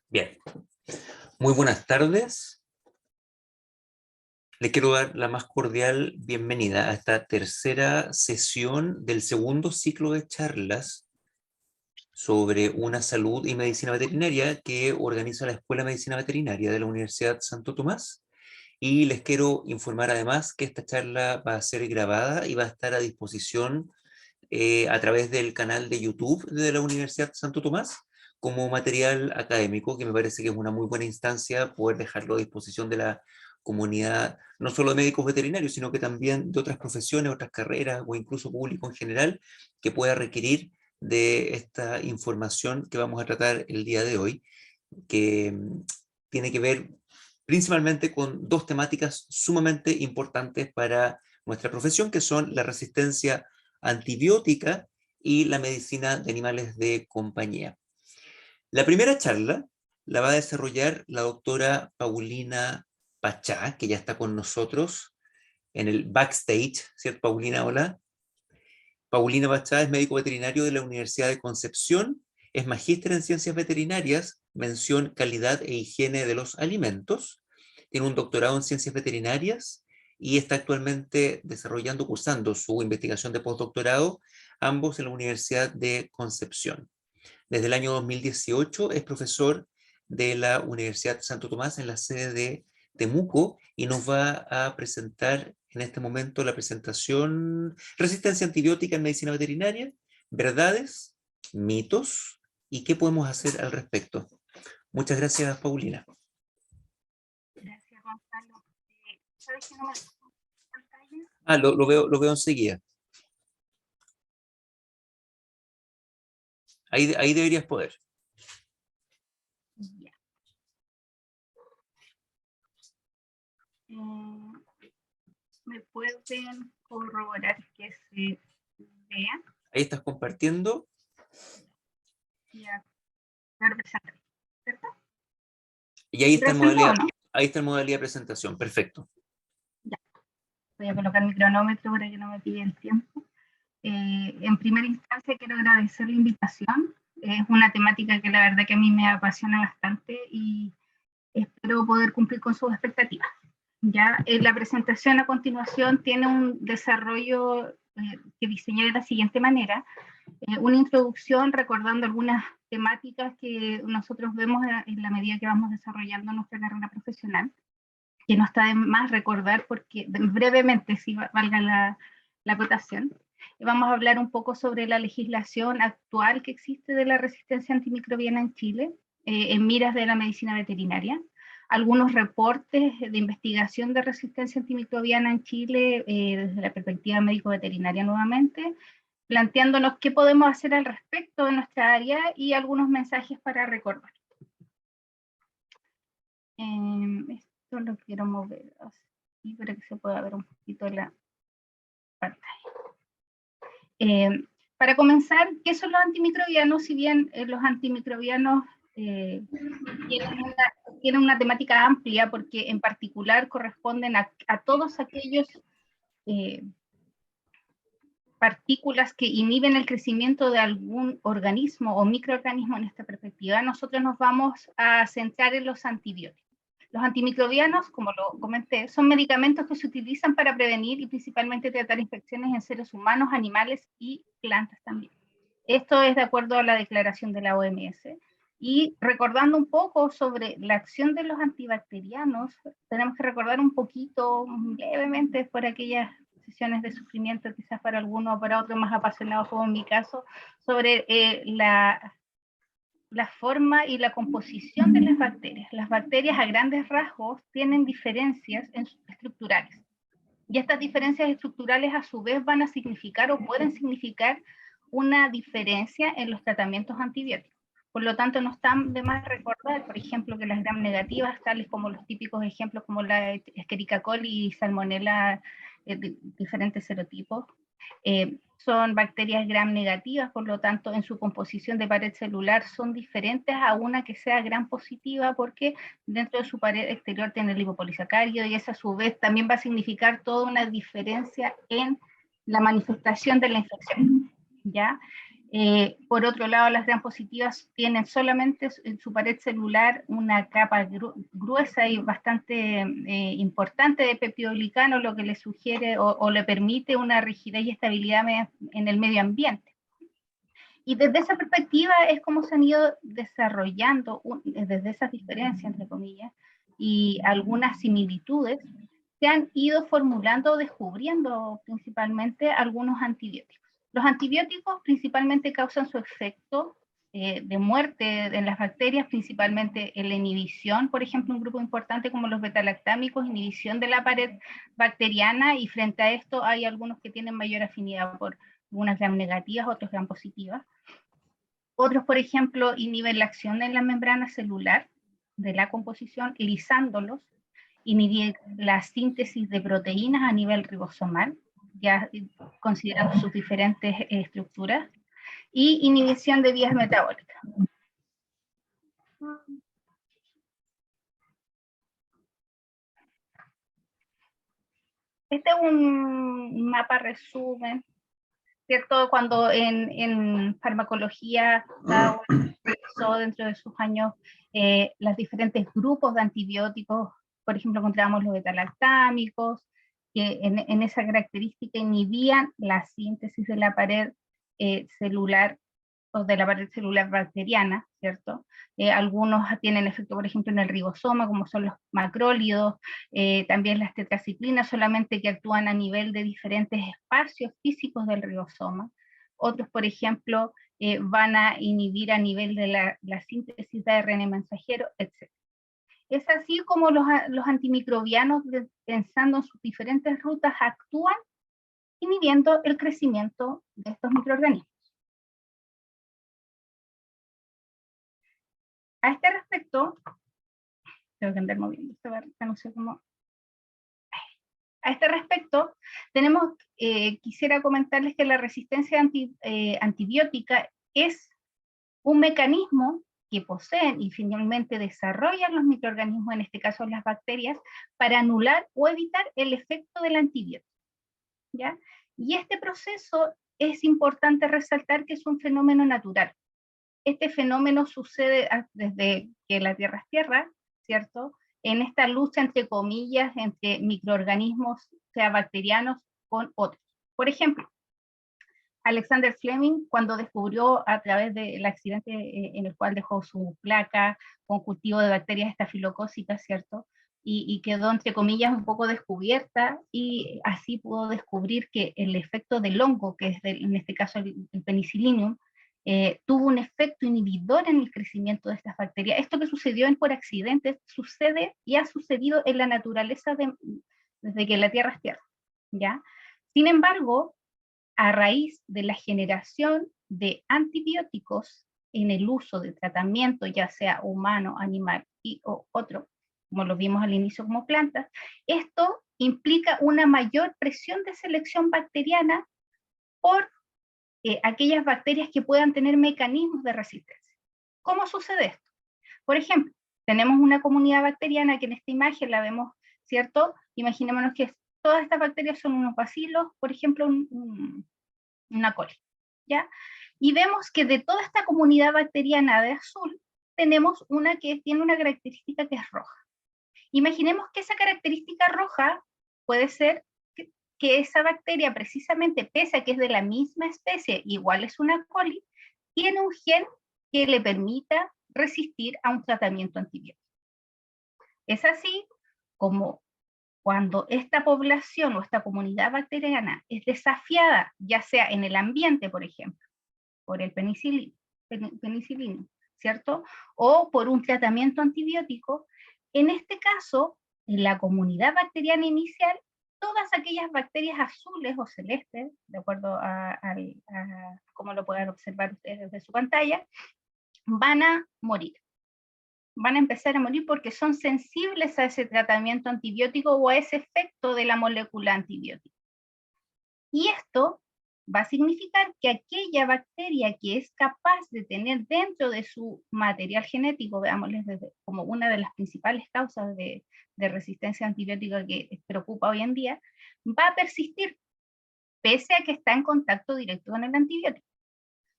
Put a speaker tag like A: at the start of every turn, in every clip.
A: Bien, muy buenas tardes. Le quiero dar la más cordial bienvenida a esta tercera sesión del segundo ciclo de charlas sobre una salud y medicina veterinaria que organiza la Escuela de Medicina Veterinaria de la Universidad Santo Tomás. Y les quiero informar además que esta charla va a ser grabada y va a estar a disposición a través del canal de YouTube de la Universidad Santo Tomás como material académico, que me parece que es una muy buena instancia poder dejarlo a disposición de la comunidad, no solo de médicos veterinarios, sino que también de otras profesiones, otras carreras o incluso público en general que pueda requerir de esta información que vamos a tratar el día de hoy, que tiene que ver principalmente con dos temáticas sumamente importantes para nuestra profesión, que son la resistencia antibiótica y la medicina de animales de compañía. La primera charla la va a desarrollar la doctora Paulina Pachá, que ya está con nosotros en el backstage, ¿cierto, Paulina? Hola. Paulina Pachá es médico veterinario de la Universidad de Concepción, es magíster en ciencias veterinarias, mención calidad e higiene de los alimentos, tiene un doctorado en ciencias veterinarias y está actualmente cursando su investigación de postdoctorado, ambos en la Universidad de Concepción. Desde el año 2018 es profesor de la Universidad Santo Tomás en la sede de Temuco y nos va a presentar en este momento la presentación Resistencia antibiótica en medicina veterinaria, verdades, mitos y qué podemos hacer al respecto. Muchas gracias, Paulina.
B: Gracias, Gonzalo. ¿Sabes que no me pantalla?
A: Lo veo enseguida. Ahí deberías poder.
B: Ya. ¿Me pueden corroborar que se vea?
A: Ahí estás compartiendo.
B: Ya, claro, presentar, ¿cierto?
A: Y ahí está,
B: ¿No?
A: ahí está en modalidad de presentación. Perfecto.
B: Ya. Voy a colocar mi cronómetro para que no me pille el tiempo. En primera instancia quiero agradecer la invitación. Es una temática que la verdad que a mí me apasiona bastante y espero poder cumplir con sus expectativas. Ya, la presentación a continuación tiene un desarrollo que diseñé de la siguiente manera. Una introducción recordando algunas temáticas que nosotros vemos en la medida que vamos desarrollando nuestra carrera profesional, que no está de más recordar porque brevemente, si valga la acotación. Vamos a hablar un poco sobre la legislación actual que existe de la resistencia antimicrobiana en Chile, en miras de la medicina veterinaria, algunos reportes de investigación de resistencia antimicrobiana en Chile desde la perspectiva médico-veterinaria nuevamente, planteándonos qué podemos hacer al respecto de nuestra área y algunos mensajes para recordar. Esto lo quiero mover así para que se pueda ver un poquito la pantalla. Para comenzar, ¿qué son los antimicrobianos? Si bien los antimicrobianos tienen una temática amplia porque en particular corresponden a todos aquellos partículas que inhiben el crecimiento de algún organismo o microorganismo en esta perspectiva, nosotros nos vamos a centrar en los antibióticos. Los antimicrobianos, como lo comenté, son medicamentos que se utilizan para prevenir y principalmente tratar infecciones en seres humanos, animales y plantas también. Esto es de acuerdo a la declaración de la OMS. Y recordando un poco sobre la acción de los antibacterianos, tenemos que recordar un poquito, levemente, por aquellas sesiones de sufrimiento, quizás para alguno o para otro más apasionados como en mi caso, sobre la forma y la composición de las bacterias. Las bacterias a grandes rasgos tienen diferencias estructurales. Y estas diferencias estructurales a su vez van a significar o pueden significar una diferencia en los tratamientos antibióticos. Por lo tanto, no están de más recordar, por ejemplo, que las gram negativas, tales como los típicos ejemplos como la Escherichia coli y Salmonella, diferentes serotipos, son bacterias gram negativas, por lo tanto, en su composición de pared celular son diferentes a una que sea gram positiva, porque dentro de su pared exterior tiene el lipopolisacárido y eso a su vez también va a significar toda una diferencia en la manifestación de la infección, ¿ya? Por otro lado, las gram positivas tienen solamente en su pared celular una capa gruesa y bastante importante de peptidoglicano, lo que le sugiere o le permite una rigidez y estabilidad en el medio ambiente. Y desde esa perspectiva es como se han ido desarrollando, desde esas diferencias, entre comillas, y algunas similitudes, se han ido formulando o descubriendo principalmente algunos antibióticos. Los antibióticos principalmente causan su efecto de muerte en las bacterias, principalmente en la inhibición, por ejemplo, un grupo importante como los betalactámicos, inhibición de la pared bacteriana, y frente a esto hay algunos que tienen mayor afinidad por unas gram negativas, otros gram positivas. Otros, por ejemplo, inhiben la acción en la membrana celular de la composición, lisándolos, inhibir la síntesis de proteínas a nivel ribosomal, ya considerando sus diferentes estructuras, y inhibición de vías metabólicas. Este es un mapa resumen, ¿cierto? Cuando en farmacología revisó dentro de sus años los diferentes grupos de antibióticos, por ejemplo, encontramos los betalactámicos, que en esa característica inhibían la síntesis de la pared celular, o de la pared celular bacteriana, ¿cierto? Algunos tienen efecto, por ejemplo, en el ribosoma, como son los macrólidos, también las tetraciclinas, solamente que actúan a nivel de diferentes espacios físicos del ribosoma. Otros, por ejemplo, van a inhibir a nivel de la síntesis de ARN mensajero, etc. Es así como los antimicrobianos, pensando en sus diferentes rutas, actúan inhibiendo el crecimiento de estos microorganismos. A este respecto, tengo que andar moviendo esta barra, no sé cómo. A este respecto, quisiera comentarles que la resistencia antibiótica es un mecanismo que poseen y finalmente desarrollan los microorganismos, en este caso las bacterias, para anular o evitar el efecto del antibiótico, ¿ya? Y este proceso es importante resaltar que es un fenómeno natural. Este fenómeno sucede desde que la Tierra es tierra, ¿cierto? En esta lucha, entre comillas, entre microorganismos, sea bacterianos, con otros. Por ejemplo, Alexander Fleming, cuando descubrió a través del accidente en el cual dejó su placa con cultivo de bacterias estafilocócicas, ¿cierto? Y quedó, entre comillas, un poco descubierta, y así pudo descubrir que el efecto del hongo, que es en este caso el penicillium, tuvo un efecto inhibidor en el crecimiento de estas bacterias. Esto que sucedió por accidentes sucede y ha sucedido en la naturaleza desde que la Tierra es tierra, ¿ya? Sin embargo, a raíz de la generación de antibióticos en el uso de tratamiento, ya sea humano, animal o otro, como lo vimos al inicio como plantas, esto implica una mayor presión de selección bacteriana por aquellas bacterias que puedan tener mecanismos de resistencia. ¿Cómo sucede esto? Por ejemplo, tenemos una comunidad bacteriana que en esta imagen la vemos, ¿cierto? Imaginémonos que todas estas bacterias son unos bacilos, por ejemplo, una coli, ¿ya? Y vemos que de toda esta comunidad bacteriana de azul, tenemos una que tiene una característica que es roja. Imaginemos que esa característica roja puede ser que esa bacteria, precisamente, pese a que es de la misma especie, igual es una coli, tiene un gen que le permita resistir a un tratamiento antibiótico. Es así como cuando esta población o esta comunidad bacteriana es desafiada, ya sea en el ambiente, por ejemplo, por el penicilino, ¿cierto? O por un tratamiento antibiótico, en este caso, en la comunidad bacteriana inicial, todas aquellas bacterias azules o celestes, de acuerdo a cómo lo puedan observar ustedes desde su pantalla, van a morir. Van a empezar a morir porque son sensibles a ese tratamiento antibiótico o a ese efecto de la molécula antibiótica. Y esto va a significar que aquella bacteria que es capaz de tener dentro de su material genético, veámosles como una de las principales causas de resistencia antibiótica que preocupa hoy en día, va a persistir, pese a que está en contacto directo con el antibiótico.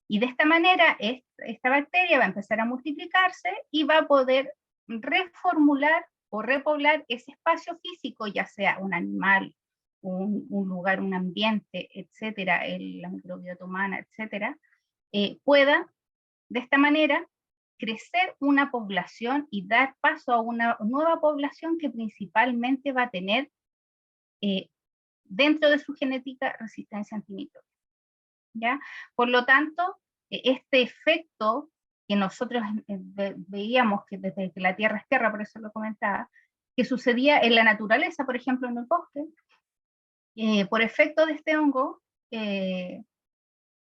B: Y de esta manera, esta bacteria va a empezar a multiplicarse y va a poder reformular o repoblar ese espacio físico, ya sea un animal, un lugar, un ambiente, etcétera, la microbiota humana, etcétera, pueda de esta manera crecer una población y dar paso a una nueva población que principalmente va a tener dentro de su genética resistencia antimicrobiana, ¿ya? Por lo tanto, este efecto que nosotros veíamos que desde que la Tierra es Tierra, por eso lo comentaba, que sucedía en la naturaleza, por ejemplo en el bosque, por efecto de este hongo,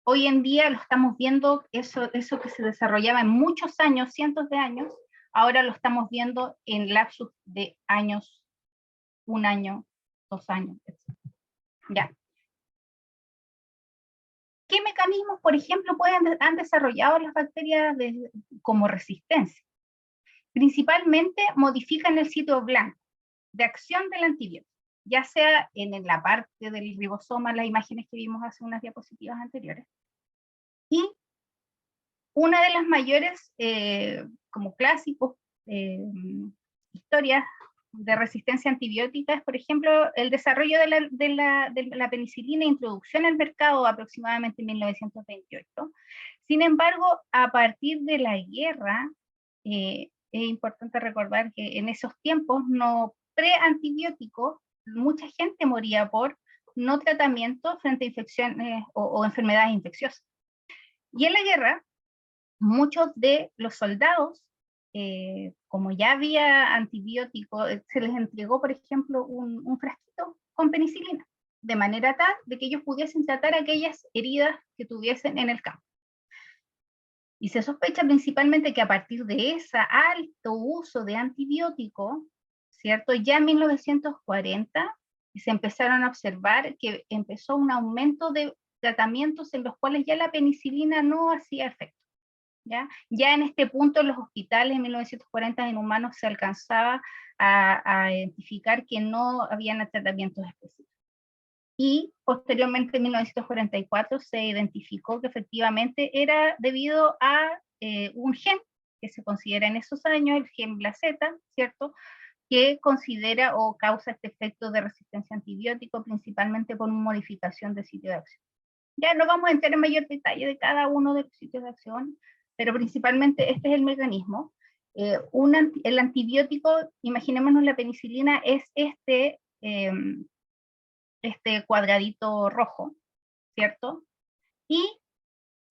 B: hoy en día lo estamos viendo, eso que se desarrollaba en muchos años, cientos de años, ahora lo estamos viendo en lapsus de años, 1 año, 2 años, etc. Ya. ¿Qué mecanismos, por ejemplo, han desarrollado las bacterias como resistencia? Principalmente modifican el sitio blanco de acción del antibiótico, ya sea en la parte del ribosoma, las imágenes que vimos hace unas diapositivas anteriores. Y una de las mayores, como clásicos, historias de resistencia antibiótica es, por ejemplo, el desarrollo de la penicilina e introducción al mercado aproximadamente en 1928. Sin embargo, a partir de la guerra, es importante recordar que en esos tiempos, no pre-antibióticos, mucha gente moría por no tratamiento frente a infecciones o enfermedades infecciosas. Y en la guerra, muchos de los soldados, como ya había antibióticos, se les entregó, por ejemplo, un frasquito con penicilina, de manera tal de que ellos pudiesen tratar aquellas heridas que tuviesen en el campo. Y se sospecha principalmente que a partir de ese alto uso de antibióticos, ¿cierto? Ya en 1940 se empezaron a observar que empezó un aumento de tratamientos en los cuales ya la penicilina no hacía efecto. Ya en este punto en los hospitales en 1940 en humanos se alcanzaba a identificar que no habían tratamientos específicos. Y posteriormente en 1944 se identificó que efectivamente era debido a un gen que se considera en esos años, el gen BLAZ, ¿cierto?, que considera o causa este efecto de resistencia a antibiótico, principalmente por modificación del sitio de acción. Ya no vamos a entrar en mayor detalle de cada uno de los sitios de acción, pero principalmente este es el mecanismo. El antibiótico, imaginémonos la penicilina, es este cuadradito rojo, ¿cierto? Y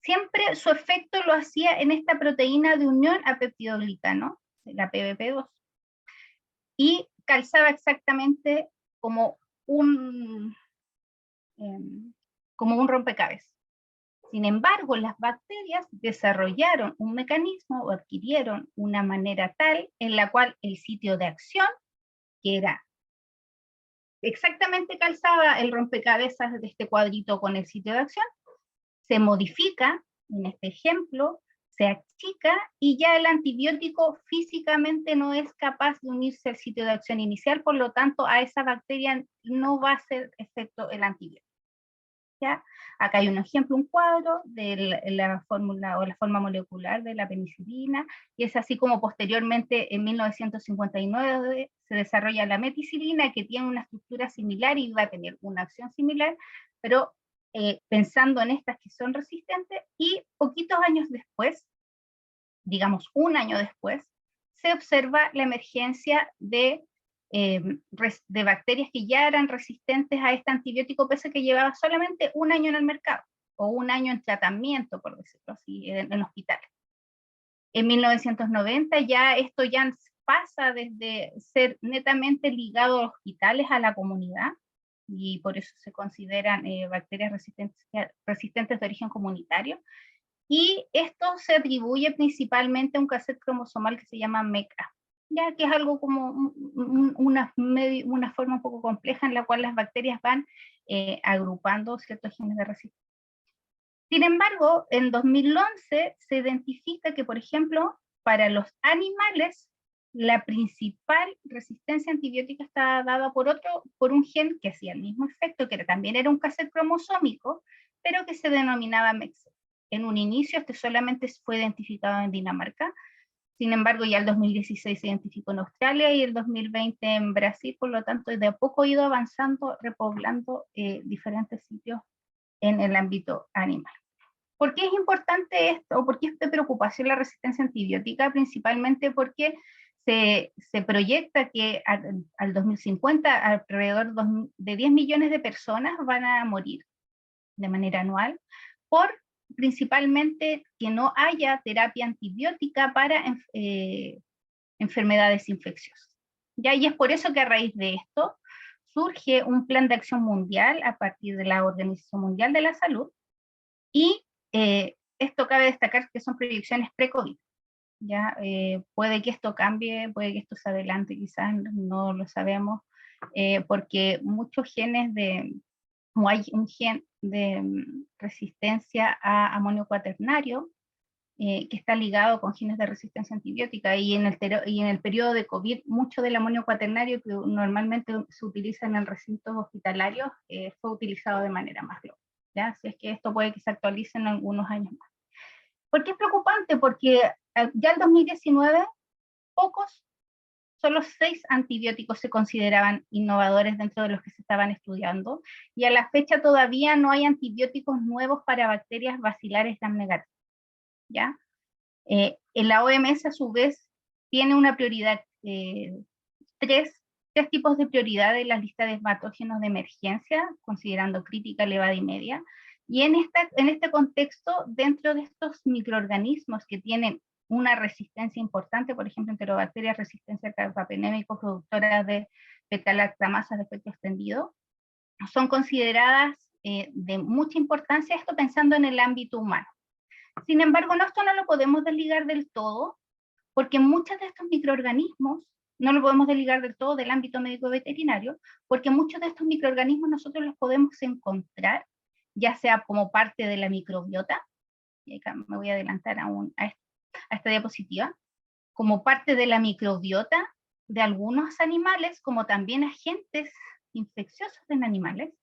B: siempre su efecto lo hacía en esta proteína de unión a peptidoglicano, la PBP2, y calzaba exactamente como un rompecabezas. Sin embargo, las bacterias desarrollaron un mecanismo o adquirieron una manera tal en la cual el sitio de acción, que era exactamente calzaba el rompecabezas de este cuadrito con el sitio de acción, se modifica, en este ejemplo, se achica y ya el antibiótico físicamente no es capaz de unirse al sitio de acción inicial, por lo tanto a esa bacteria no va a hacer efecto el antibiótico. ¿Ya? Acá hay un ejemplo, un cuadro de la fórmula o la forma molecular de la penicilina, y es así como posteriormente en 1959 se desarrolla la meticilina, que tiene una estructura similar y va a tener una acción similar, pero pensando en estas que son resistentes, y poquitos años después, digamos 1 año después, se observa la emergencia de bacterias que ya eran resistentes a este antibiótico, pese a que llevaba solamente 1 año en el mercado, o 1 año en tratamiento, por decirlo así, en hospitales. En 1990 ya esto ya pasa desde ser netamente ligado a hospitales a la comunidad, y por eso se consideran bacterias resistentes de origen comunitario, y esto se atribuye principalmente a un cassette cromosomal que se llama MECA, ya que es algo como una forma un poco compleja en la cual las bacterias van agrupando ciertos genes de resistencia. Sin embargo, en 2011 se identifica que, por ejemplo, para los animales, la principal resistencia antibiótica está dada por un gen que hacía el mismo efecto, que también era un cassette cromosómico, pero que se denominaba MECA. En un inicio este solamente fue identificado en Dinamarca, sin embargo ya el 2016 se identificó en Australia y el 2020 en Brasil, por lo tanto de a poco ha ido avanzando, repoblando diferentes sitios en el ámbito animal. ¿Por qué es importante esto? ¿O por qué es de preocupación la resistencia antibiótica? Principalmente porque se proyecta que al 2050 alrededor de 10 millones de personas van a morir de manera anual por principalmente que no haya terapia antibiótica para enfermedades infecciosas. ¿Ya? Y es por eso que a raíz de esto surge un plan de acción mundial a partir de la Organización Mundial de la Salud, y esto cabe destacar que son proyecciones pre-COVID. ¿Ya? Puede que esto cambie, puede que esto se adelante, quizás no lo sabemos, porque muchos genes como hay un gen de resistencia a amonio cuaternario, que está ligado con genes de resistencia antibiótica, y en el periodo de COVID, mucho del amonio cuaternario que normalmente se utiliza en el recinto hospitalario fue utilizado de manera más global. ¿Ya? Así es que esto puede que se actualice en algunos años más. ¿Por qué es preocupante? Porque ya en 2019, solo 6 antibióticos se consideraban innovadores dentro de los que se estaban estudiando, y a la fecha todavía no hay antibióticos nuevos para bacterias bacilares gram negativas. ¿Ya? En la OMS a su vez tiene una prioridad, tres tipos de prioridad en la lista de patógenos de emergencia, considerando crítica, elevada y media. Y en este contexto, dentro de estos microorganismos que tienen una resistencia importante, por ejemplo, enterobacterias, resistencia a carbapenémicos, productoras de beta-lactamasas de efecto extendido, son consideradas de mucha importancia, esto pensando en el ámbito humano. Sin embargo, esto no lo podemos desligar del todo, porque muchos de estos microorganismos, no lo podemos desligar del todo del ámbito médico veterinario, porque muchos de estos microorganismos nosotros los podemos encontrar, ya sea como parte de la microbiota, y acá me voy a adelantar a esta diapositiva, como parte de la microbiota de algunos animales, como también agentes infecciosos en animales,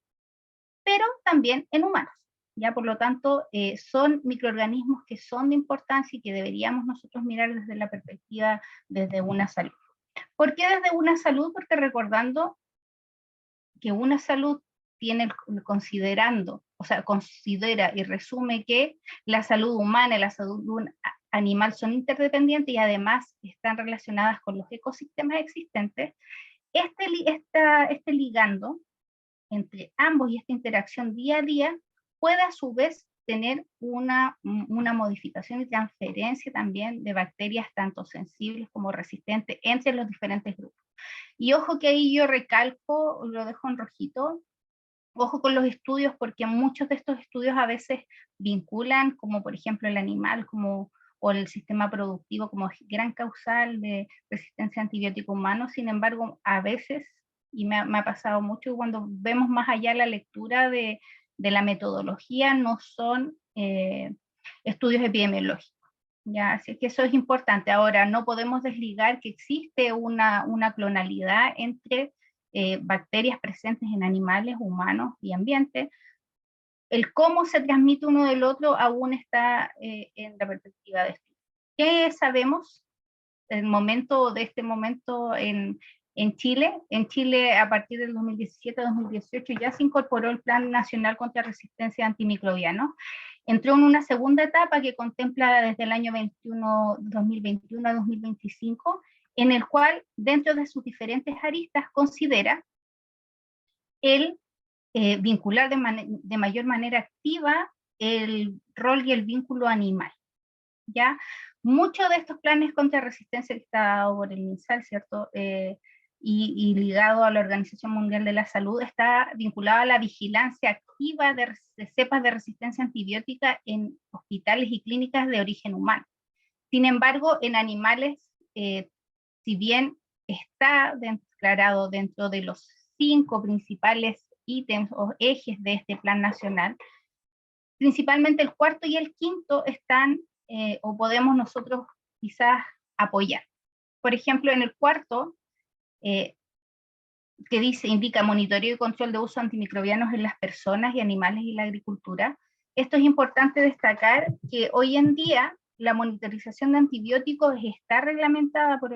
B: pero también en humanos. ¿Ya? Por lo tanto, son microorganismos que son de importancia y que deberíamos nosotros mirar desde la perspectiva desde una salud. ¿Por qué desde una salud? Porque recordando que una salud tiene, considera y resume que la salud humana y la salud animal son interdependientes y además están relacionadas con los ecosistemas existentes. Este ligando entre ambos y esta interacción día a día puede a su vez tener una modificación y transferencia también de bacterias tanto sensibles como resistentes entre los diferentes grupos. Y ojo que ahí yo recalco, lo dejo en rojito, ojo con los estudios, porque muchos de estos estudios a veces vinculan, como por ejemplo el animal, o el sistema productivo como gran causal de resistencia a antibiótico humano. Sin embargo, a veces, y me ha pasado mucho, cuando vemos más allá la lectura de la metodología, no son estudios epidemiológicos. ¿Ya? Así que eso es importante. Ahora, no podemos desligar que existe una clonalidad entre bacterias presentes en animales, humanos y ambiente. El cómo se transmite uno del otro aún está en la perspectiva de esto. ¿Qué sabemos del momento, de este momento en Chile? En Chile, a partir del 2017-2018, ya se incorporó el Plan Nacional contra Resistencia a Antimicrobianos. Entró en una segunda etapa que contempla desde el año 2021 a 2025, en el cual, dentro de sus diferentes aristas, considera el vincular de mayor manera activa el rol y el vínculo animal. ¿Ya? Muchos de estos planes contra resistencia que está dado por el MinSal, ¿cierto? Y ligado a la Organización Mundial de la Salud, está vinculado a la vigilancia activa de cepas de resistencia antibiótica en hospitales y clínicas de origen humano. Sin embargo, en animales, si bien está declarado dentro de los 5 principales ítems o ejes de este plan nacional, principalmente el cuarto y el quinto están, o podemos nosotros quizás apoyar. Por ejemplo, en el cuarto, que indica monitoreo y control de uso de antimicrobianos en las personas y animales y la agricultura, Esto es importante destacar que hoy en día la monitorización de antibióticos está reglamentada por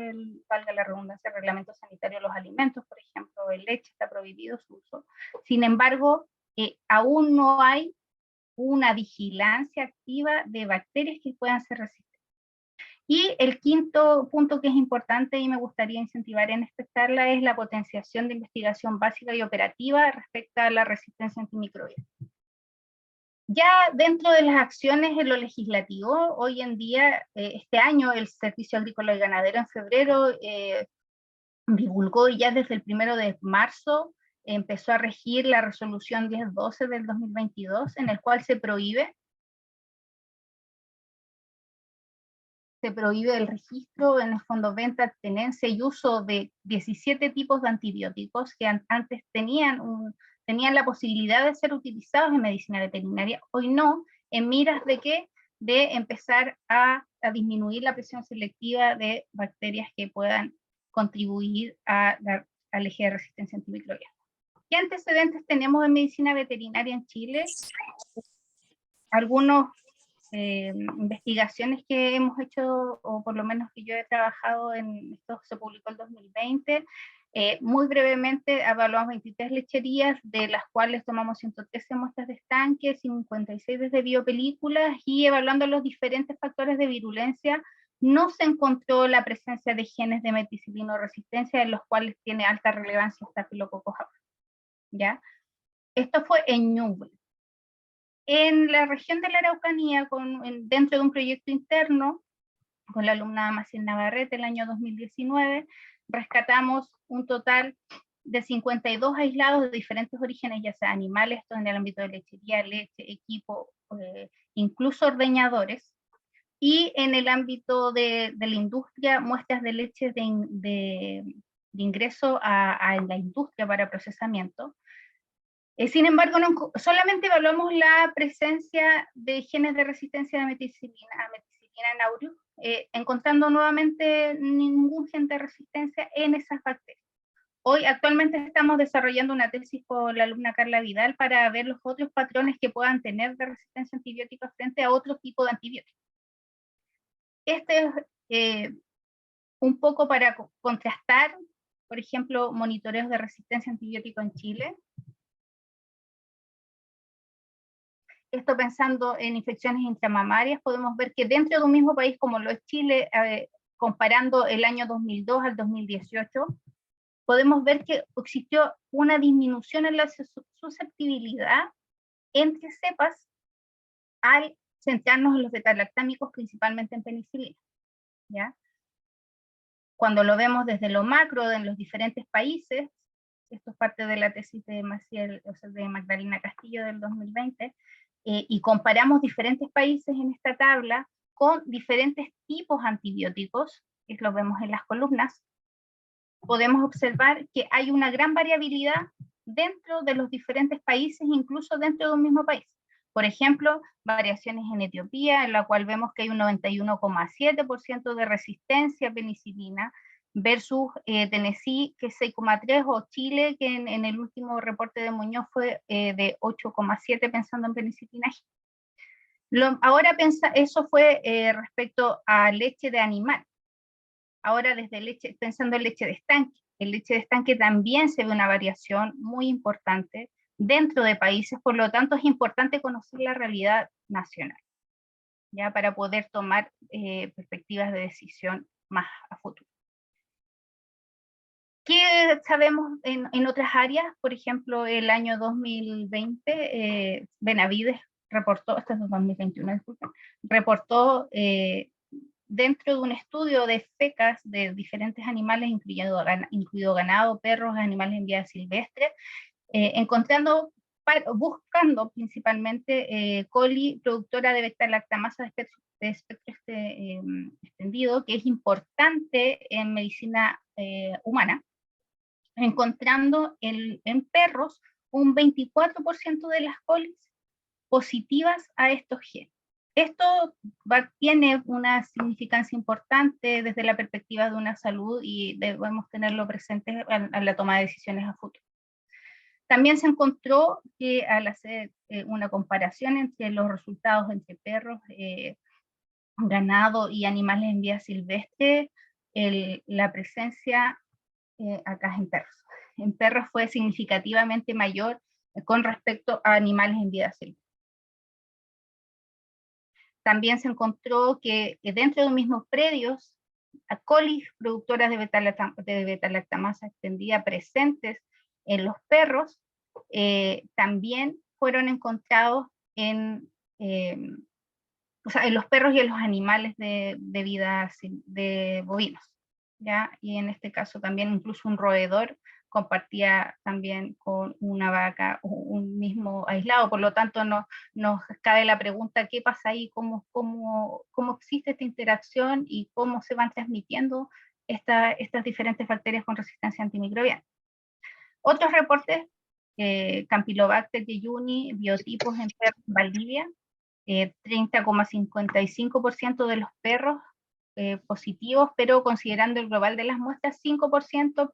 B: valga la redundancia, el reglamento sanitario de los alimentos, por ejemplo, en leche está prohibido su uso. Sin embargo, aún no hay una vigilancia activa de bacterias que puedan ser resistentes. Y el quinto punto que es importante y me gustaría incentivar en esta charla es la potenciación de investigación básica y operativa respecto a la resistencia antimicrobiana. Ya dentro de las acciones en lo legislativo, hoy en día, este año, el Servicio Agrícola y Ganadero en febrero divulgó, y ya desde el 1 de marzo empezó a regir la resolución 1012 del 2022, en el cual se prohíbe el registro, en el fondo venta, tenencia y uso de 17 tipos de antibióticos que antes tenían la posibilidad de ser utilizados en medicina veterinaria, hoy no, en miras de qué, de empezar a disminuir la presión selectiva de bacterias que puedan contribuir al eje de resistencia antimicrobiana. ¿Qué antecedentes tenemos en medicina veterinaria en Chile? Algunos investigaciones que hemos hecho, o por lo menos que yo he trabajado en esto, se publicó en 2020, muy brevemente evaluamos 23 lecherías, de las cuales tomamos 113 muestras de estanque, 56 desde biopelículas, y evaluando los diferentes factores de virulencia, no se encontró la presencia de genes de meticilino resistencia, en los cuales tiene alta relevancia Staphylococcus aureus, ¿ya? Esto fue en Ñuble. En la región de la Araucanía, dentro de un proyecto interno, con la alumna Maciel Navarrete, el año 2019, rescatamos un total de 52 aislados de diferentes orígenes, ya sea animales, esto en el ámbito de lechería, leche, equipo, incluso ordeñadores, y en el ámbito de la industria, muestras de leche de ingreso a la industria para procesamiento. Sin embargo, solamente evaluamos la presencia de genes de resistencia a meticilina en aureus, encontrando nuevamente ningún gen de resistencia en esas bacterias. Hoy actualmente estamos desarrollando una tesis con la alumna Carla Vidal para ver los otros patrones que puedan tener de resistencia antibiótica frente a otro tipo de antibióticos. Este es un poco para contrastar, por ejemplo, monitoreos de resistencia antibiótica en Chile. Esto pensando en infecciones intramamarias, podemos ver que dentro de un mismo país como lo es Chile, comparando el año 2002 al 2018, podemos ver que existió una disminución en la susceptibilidad entre cepas al centrarnos en los beta-lactámicos, principalmente en penicilina, ¿ya? Cuando lo vemos desde lo macro en los diferentes países, esto es parte de la tesis de de Magdalena Castillo del 2020, y comparamos diferentes países en esta tabla con diferentes tipos antibióticos, que lo vemos en las columnas, podemos observar que hay una gran variabilidad dentro de los diferentes países, incluso dentro de un mismo país. Por ejemplo, variaciones en Etiopía, en la cual vemos que hay un 91,7% de resistencia a penicilina, versus Tennessee, que es 6,3%, o Chile, que en el último reporte de Muñoz fue de 8,7%, pensando en penicilina. Ahora eso fue respecto a leche de animal. Ahora pensando en leche de estanque. En leche de estanque también se ve una variación muy importante dentro de países, por lo tanto es importante conocer la realidad nacional, ya para poder tomar perspectivas de decisión más a futuro. ¿Qué sabemos en otras áreas? Por ejemplo, el año 2020, Benavides reportó, esto es 2021, disculpen, reportó dentro de un estudio de fecas de diferentes animales, incluido ganado, perros, animales en vida silvestre, buscando principalmente coli productora de beta-lactamasa de espectro extendido, que es importante en medicina humana, encontrando en perros un 24% de las colis positivas a estos genes. Esto tiene una significancia importante desde la perspectiva de una salud y debemos tenerlo presente a la toma de decisiones a futuro. También se encontró que al hacer una comparación entre los resultados entre perros, ganado y animales en vida silvestre, la presencia acá en perros. En perros fue significativamente mayor con respecto a animales en vida silvestre. También se encontró que dentro de los mismos predios, a colis productoras de beta-lactamasa extendida presentes en los perros, también fueron encontrados en los perros y en los animales de vida de bovinos, ¿ya? Y en este caso también incluso un roedor compartía también con una vaca un mismo aislado, por lo tanto nos cabe la pregunta, ¿qué pasa ahí? ¿Cómo existe esta interacción y cómo se van transmitiendo estas diferentes bacterias con resistencia antimicrobiana? Otros reportes, Campylobacter jejuni, biotipos en perros en Valdivia, 30,55% de los perros positivos, pero considerando el global de las muestras, 5%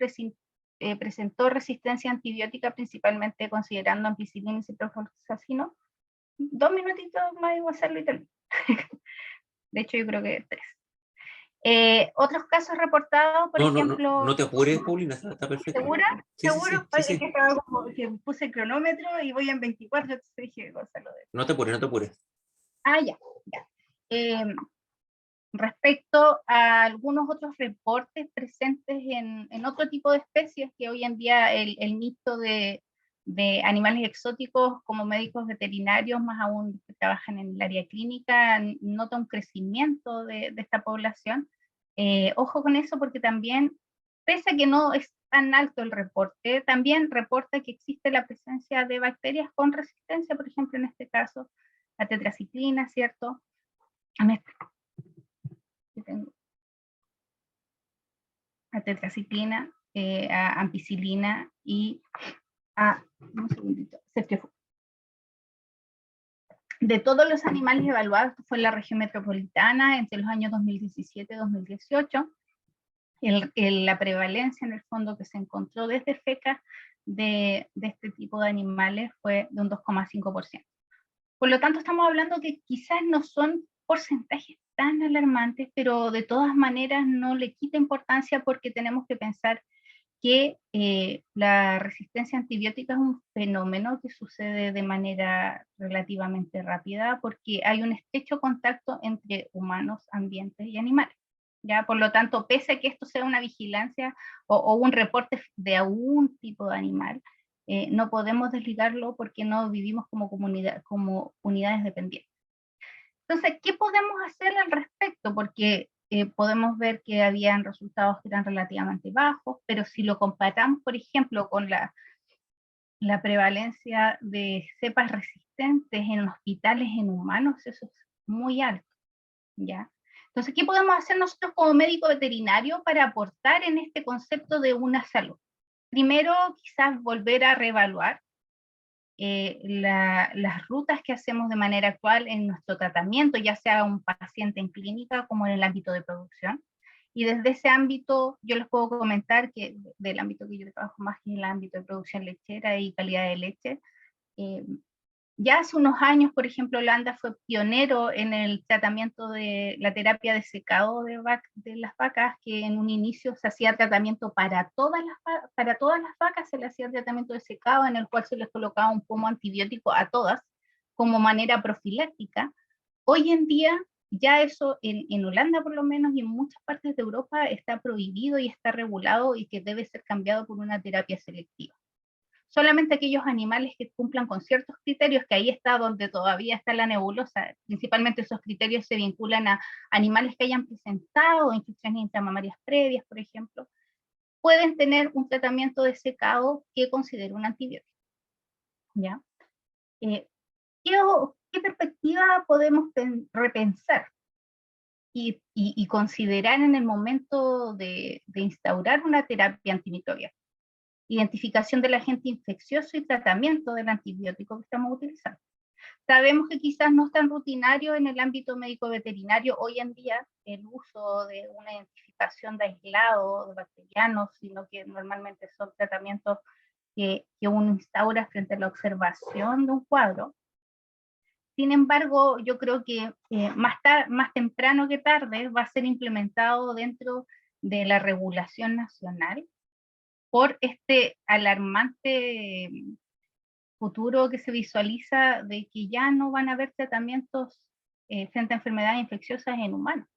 B: presentó resistencia antibiótica, principalmente considerando ampicilina y ciprofloxacino. 2 minutitos más y voy a hacerlo y termino. De hecho, yo creo que 3. Otros casos reportados, por ejemplo...
A: No te apures, Paulina, está perfecto.
B: ¿Segura?
A: Sí,
B: ¿Seguro?
A: sí.
B: Es que estaba como que puse el cronómetro y voy en 24, entonces dije, Gonzalo.
A: No te apures.
B: Ya. Respecto a algunos otros reportes presentes en otro tipo de especies, que hoy en día el mito de animales exóticos como médicos veterinarios, más aún que trabajan en el área clínica, nota un crecimiento de esta población. Ojo con eso, porque también, pese a que no es tan alto el reporte, también reporta que existe la presencia de bacterias con resistencia, por ejemplo, en este caso, la tetraciclina, ¿cierto? A tetraciclina, a ampicilina y a ceftriaxona. De todos los animales evaluados, fue en la región metropolitana entre los años 2017 y 2018, la prevalencia en el fondo que se encontró desde fecas de este tipo de animales fue de un 2,5%. Por lo tanto, estamos hablando que quizás no son porcentajes tan alarmantes, pero de todas maneras no le quita importancia, porque tenemos que pensar que la resistencia antibiótica es un fenómeno que sucede de manera relativamente rápida, porque hay un estrecho contacto entre humanos, ambientes y animales. ¿Ya? Por lo tanto, pese a que esto sea una vigilancia o un reporte de algún tipo de animal, no podemos desligarlo porque no vivimos como comunidad, como unidades dependientes. Entonces, ¿qué podemos hacer al respecto? Porque podemos ver que habían resultados que eran relativamente bajos, pero si lo comparamos, por ejemplo, con la prevalencia de cepas resistentes en hospitales en humanos, eso es muy alto, ¿ya? Entonces, ¿qué podemos hacer nosotros como médico veterinario para aportar en este concepto de una salud? Primero, quizás volver a reevaluar las rutas que hacemos de manera actual en nuestro tratamiento, ya sea un paciente en clínica como en el ámbito de producción. Y desde ese ámbito yo les puedo comentar que del ámbito que yo trabajo más, que es el ámbito de producción lechera y calidad de leche, ya hace unos años, por ejemplo, Holanda fue pionero en el tratamiento de la terapia de secado de las vacas, que en un inicio se hacía tratamiento para todas las vacas, se le hacía tratamiento de secado en el cual se les colocaba un pomo antibiótico a todas como manera profiláctica. Hoy en día ya eso en Holanda por lo menos y en muchas partes de Europa está prohibido y está regulado, y que debe ser cambiado por una terapia selectiva. Solamente aquellos animales que cumplan con ciertos criterios, que ahí está donde todavía está la nebulosa, principalmente esos criterios se vinculan a animales que hayan presentado infecciones intramamarias previas, por ejemplo, pueden tener un tratamiento de secado que considere un antibiótico. ¿Ya? ¿Qué perspectiva podemos repensar y considerar en el momento de instaurar una terapia antimicrobiana? Identificación del agente infeccioso y tratamiento del antibiótico que estamos utilizando. Sabemos que quizás no es tan rutinario en el ámbito médico veterinario hoy en día el uso de una identificación de aislado de bacterianos, sino que normalmente son tratamientos que uno instaura frente a la observación de un cuadro. Sin embargo, yo creo que más temprano que tarde va a ser implementado dentro de la regulación nacional por este alarmante futuro que se visualiza de que ya no van a haber tratamientos frente a enfermedades infecciosas en humanos,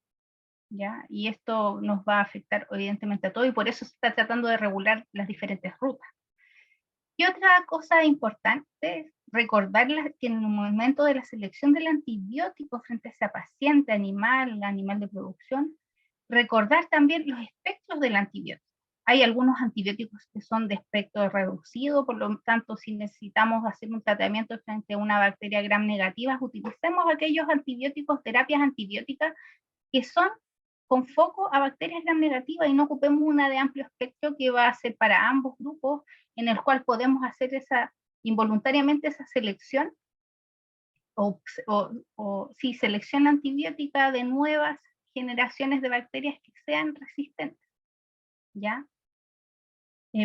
B: ¿ya? Y esto nos va a afectar evidentemente a todo, y por eso se está tratando de regular las diferentes rutas. Y otra cosa importante es recordar que en el momento de la selección del antibiótico frente a ese paciente, animal de producción, recordar también los espectros del antibiótico. Hay algunos antibióticos que son de espectro reducido, por lo tanto, si necesitamos hacer un tratamiento frente a una bacteria gram negativa, utilicemos aquellos antibióticos, terapias antibióticas, que son con foco a bacterias gram negativas, y no ocupemos una de amplio espectro que va a ser para ambos grupos, en el cual podemos hacer involuntariamente esa selección, sí, selección antibiótica de nuevas generaciones de bacterias que sean resistentes, ¿ya?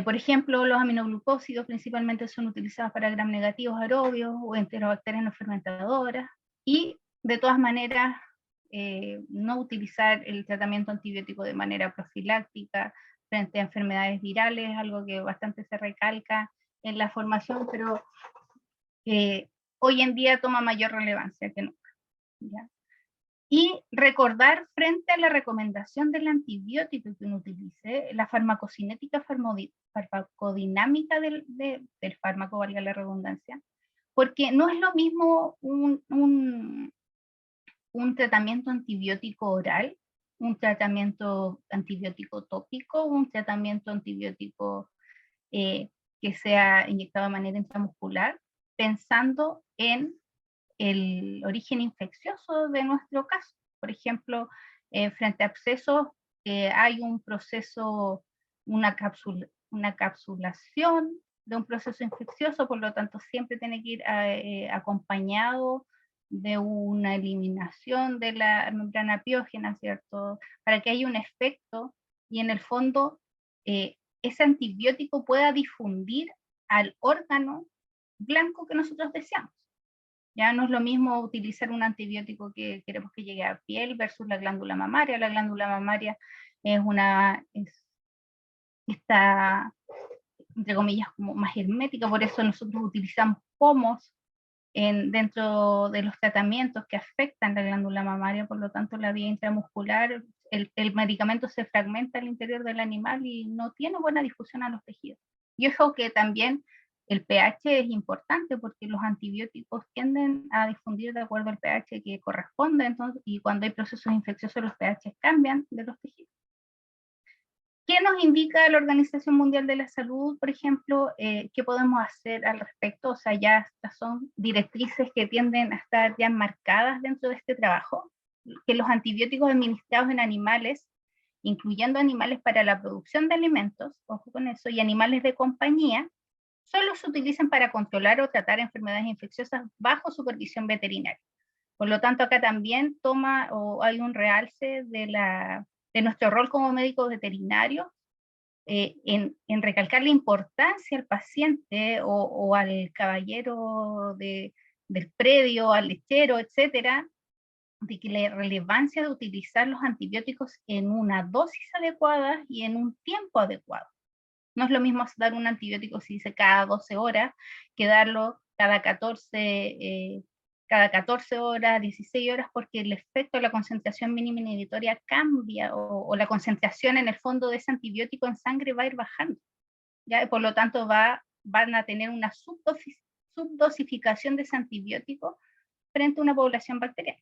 B: Por ejemplo, los aminoglucósidos principalmente son utilizados para gram negativos aerobios o enterobacterias no fermentadoras, y de todas maneras no utilizar el tratamiento antibiótico de manera profiláctica frente a enfermedades virales, algo que bastante se recalca en la formación, pero hoy en día toma mayor relevancia que nunca, ¿ya? Y recordar frente a la recomendación del antibiótico que uno utilice, la farmacocinética farmacodinámica del fármaco, valga la redundancia, porque no es lo mismo un tratamiento antibiótico oral, un tratamiento antibiótico tópico, un tratamiento antibiótico que sea inyectado de manera intramuscular, pensando en el origen infeccioso de nuestro caso. Por ejemplo, frente a abscesos, hay un proceso, una capsulación de un proceso infeccioso, por lo tanto siempre tiene que ir acompañado de una eliminación de la membrana piógena, ¿cierto? Para que haya un efecto y en el fondo ese antibiótico pueda difundir al órgano blanco que nosotros deseamos. Ya no es lo mismo utilizar un antibiótico que queremos que llegue a piel versus la glándula mamaria. La glándula mamaria está, entre comillas, como más hermética, por eso nosotros utilizamos pomos dentro de los tratamientos que afectan la glándula mamaria, por lo tanto la vía intramuscular, el medicamento se fragmenta al interior del animal y no tiene buena difusión a los tejidos. Y eso que también el pH es importante porque los antibióticos tienden a difundir de acuerdo al pH que corresponde, entonces, y cuando hay procesos infecciosos los pH cambian de los tejidos. ¿Qué nos indica la Organización Mundial de la Salud, por ejemplo? ¿Qué podemos hacer al respecto? O sea, ya estas son directrices que tienden a estar ya marcadas dentro de este trabajo, que los antibióticos administrados en animales, incluyendo animales para la producción de alimentos, ojo con eso, y animales de compañía, solo se utilizan para controlar o tratar enfermedades infecciosas bajo supervisión veterinaria. Por lo tanto, acá también hay un realce de nuestro rol como médicos veterinarios en recalcar la importancia al paciente o al caballero del predio, al lechero, etcétera, de que la relevancia de utilizar los antibióticos en una dosis adecuada y en un tiempo adecuado. No es lo mismo dar un antibiótico, si dice cada 12 horas, que darlo cada 14 horas, 16 horas, porque el efecto de la concentración mínima inhibitoria cambia, o la concentración en el fondo de ese antibiótico en sangre va a ir bajando, ¿ya? Y por lo tanto van a tener una subdosificación de ese antibiótico frente a una población bacteriana.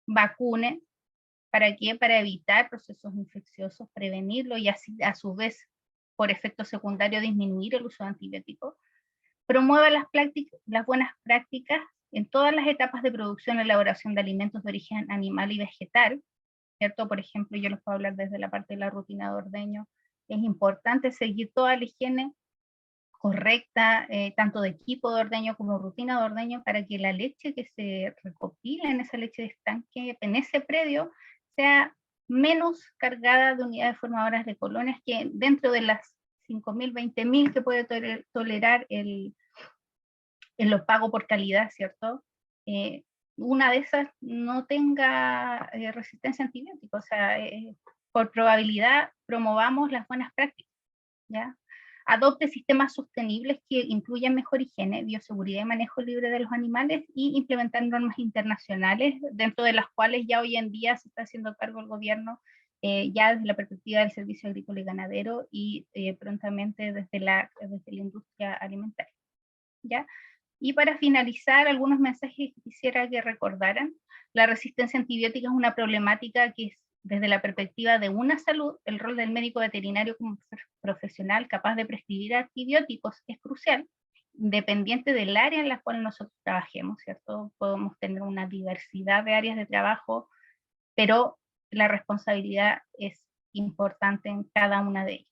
B: Vacunen, ¿para qué? Para evitar procesos infecciosos, prevenirlo y así a su vez por efecto secundario disminuir el uso de antibióticos. Promueva las buenas prácticas en todas las etapas de producción y elaboración de alimentos de origen animal y vegetal, ¿cierto? Por ejemplo, yo les puedo hablar desde la parte de la rutina de ordeño. Es importante seguir toda la higiene correcta, tanto de equipo de ordeño como rutina de ordeño, para que la leche que se recopila en esa leche de estanque, en ese predio, sea menos cargada de unidades formadoras de colonias, que dentro de las 5.000, 20.000 que puede tolerar los pagos por calidad, ¿cierto? Una de esas no tenga resistencia a antibióticos, o sea, por probabilidad promovamos las buenas prácticas, ¿ya? Adopte sistemas sostenibles que incluyan mejor higiene, bioseguridad y manejo libre de los animales, y implementar normas internacionales, dentro de las cuales ya hoy en día se está haciendo cargo el gobierno, ya desde la perspectiva del servicio agrícola y ganadero, y prontamente desde la industria alimentaria, ¿ya? Y para finalizar, algunos mensajes que quisiera que recordaran. La resistencia antibiótica es una problemática que es, desde la perspectiva de una salud, el rol del médico veterinario como profesional capaz de prescribir antibióticos es crucial, independiente del área en la cual nosotros trabajemos, ¿cierto? Podemos tener una diversidad de áreas de trabajo, pero la responsabilidad es importante en cada una de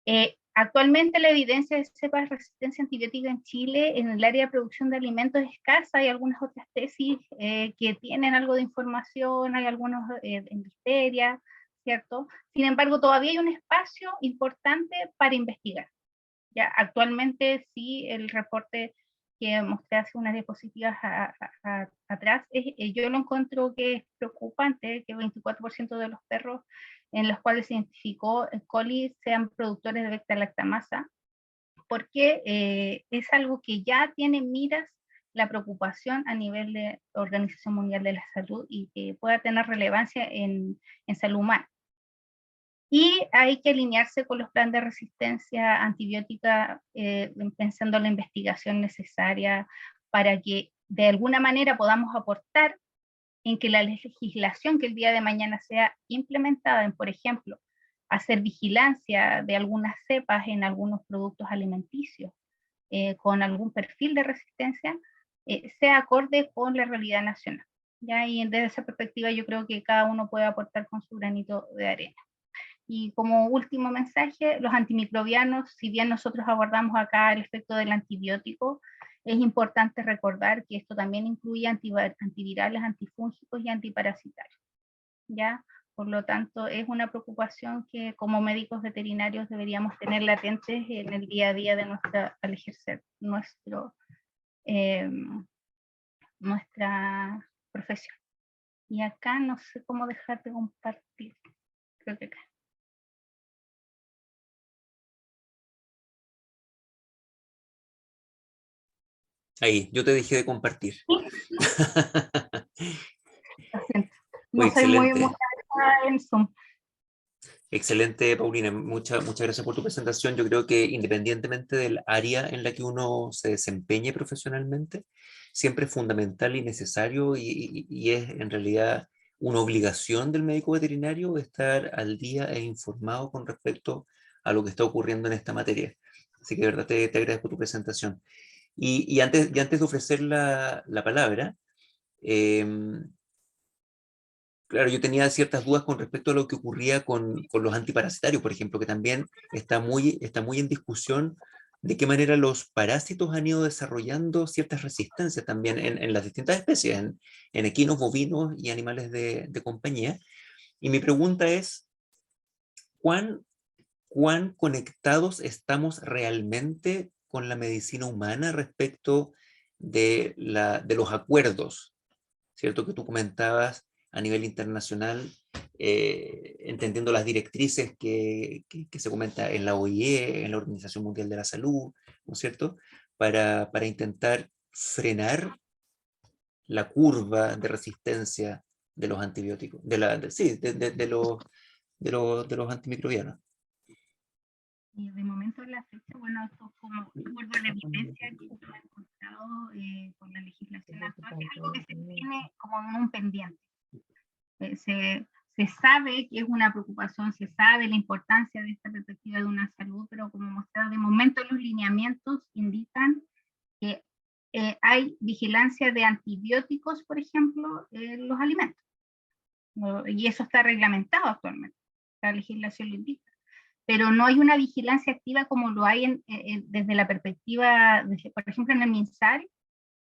B: ellas. Actualmente la evidencia de cepas de resistencia antibiótica en Chile en el área de producción de alimentos es escasa. Hay algunas otras tesis que tienen algo de información, hay algunos en Listeria, ¿cierto? Sin embargo, todavía hay un espacio importante para investigar. Ya, actualmente sí, el reporte que mostré hace unas diapositivas atrás, yo lo encuentro que es preocupante que el 24% de los perros en los cuales se identificó el coli sean productores de beta-lactamasa, porque es algo que ya tiene miras la preocupación a nivel de Organización Mundial de la Salud y que pueda tener relevancia en salud humana. Y hay que alinearse con los planes de resistencia antibiótica, pensando en la investigación necesaria para que de alguna manera podamos aportar en que la legislación que el día de mañana sea implementada en, por ejemplo, hacer vigilancia de algunas cepas en algunos productos alimenticios con algún perfil de resistencia, sea acorde con la realidad nacional. ¿Ya? Y desde esa perspectiva yo creo que cada uno puede aportar con su granito de arena. Y como último mensaje, los antimicrobianos, si bien nosotros abordamos acá el efecto del antibiótico, es importante recordar que esto también incluye antivirales, antifúngicos y antiparasitarios, ¿ya? Por lo tanto, es una preocupación que como médicos veterinarios deberíamos tener latentes en el día a día de al ejercer nuestra profesión. Y acá no sé cómo dejar de compartir, creo que acá.
A: Ahí, yo te dejé de compartir.
B: Lo siento.
A: Fue
B: No soy muy
A: excelente.
B: en Zoom.
A: Excelente, Paulina. Muchas gracias por tu presentación. Yo creo que independientemente del área en la que uno se desempeñe profesionalmente, siempre es fundamental y necesario y es en realidad una obligación del médico veterinario estar al día e informado con respecto a lo que está ocurriendo en esta materia. Así que de verdad te agradezco tu presentación. Y antes de ofrecer la palabra, claro, yo tenía ciertas dudas con respecto a lo que ocurría con los antiparasitarios, por ejemplo, que también está muy en discusión de qué manera los parásitos han ido desarrollando ciertas resistencias también en las distintas especies, en equinos, bovinos y animales de compañía. Y mi pregunta es, ¿cuán, ¿cuán conectados estamos realmente con la medicina humana respecto de los acuerdos, ¿cierto? Que tú comentabas a nivel internacional, entendiendo las directrices que se comenta en la OIE, en la Organización Mundial de la Salud, ¿no es cierto? Para intentar frenar la curva de resistencia de los antibióticos, sí, de los antimicrobianos.
B: Y de momento en la fecha, bueno, esto como de acuerdo a la evidencia que se ha encontrado con la legislación actual, es algo que se tiene como en un pendiente. Se sabe que es una preocupación, se sabe la importancia de esta perspectiva de una salud, pero como mostrado de momento los lineamientos indican que hay vigilancia de antibióticos, por ejemplo, en los alimentos. Y eso está reglamentado actualmente, la legislación lo indica. Pero no hay una vigilancia activa como lo hay desde la perspectiva, por ejemplo, en el MinSal,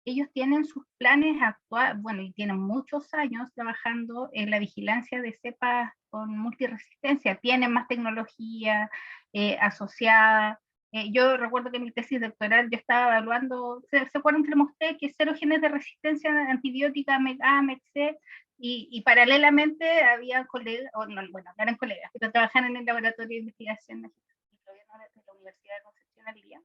B: ellos tienen sus planes actuales, bueno, y tienen muchos años trabajando en la vigilancia de cepas con multiresistencia, tienen más tecnología asociada. Yo recuerdo que en mi tesis doctoral yo estaba evaluando, ¿se acuerdan que le mostré que 0 genes de resistencia antibiótica, MEC-A, MEC-C, y paralelamente había colegas, o no, bueno, no eran colegas, pero trabajaban en el laboratorio de investigación de la Universidad de Concepción al día.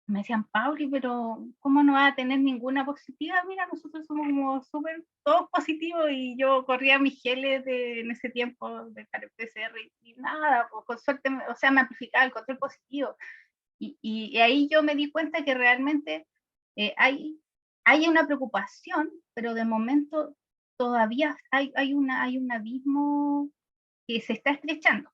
B: Me decían, Pauli, pero ¿cómo no va a tener ninguna positiva? Mira, nosotros somos como súper todos positivos, y yo corría mis geles en ese tiempo de PCR y nada, pues, con suerte, o sea, me amplificaba el control positivo. Y ahí yo me di cuenta que realmente hay una preocupación, pero de momento todavía hay un abismo que se está estrechando.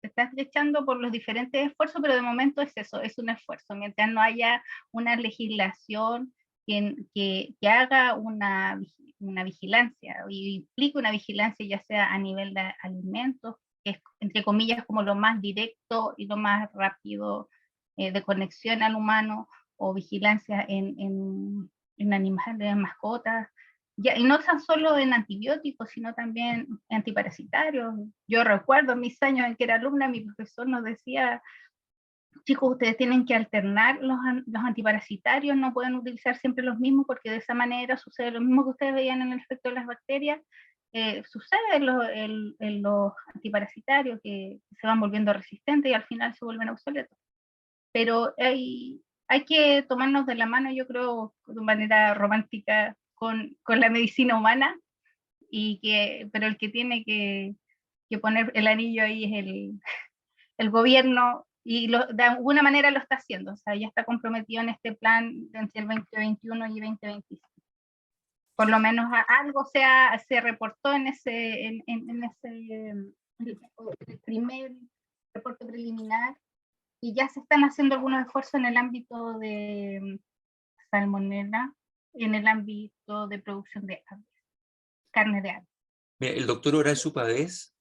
B: Se está estrechando por los diferentes esfuerzos, pero de momento es eso, es un esfuerzo. Mientras no haya una legislación que haga una vigilancia, y implique una vigilancia ya sea a nivel de alimentos, que es entre comillas como lo más directo y lo más rápido de conexión al humano, o vigilancia en animales, en mascotas, ya, y no tan solo en antibióticos, sino también antiparasitarios. Yo recuerdo en mis años en que era alumna, mi profesor nos decía, chicos, ustedes tienen que alternar los antiparasitarios, no pueden utilizar siempre los mismos, porque de esa manera sucede lo mismo que ustedes veían en el efecto de las bacterias, sucede en los antiparasitarios, que se van volviendo resistentes y al final se vuelven obsoletos. Pero hay que tomarnos de la mano, yo creo, de manera romántica, con la medicina humana, pero el que tiene que poner el anillo ahí es el gobierno, y de alguna manera lo está haciendo, o sea, ya está comprometido en este plan entre el 2021 y 2025. Por lo menos algo se reportó en ese el primer reporte preliminar, y ya se están haciendo algunos esfuerzos en el ámbito de salmonella, en el ámbito de producción de aves, carne de aves.
A: Mira, el doctor Horacio Pavés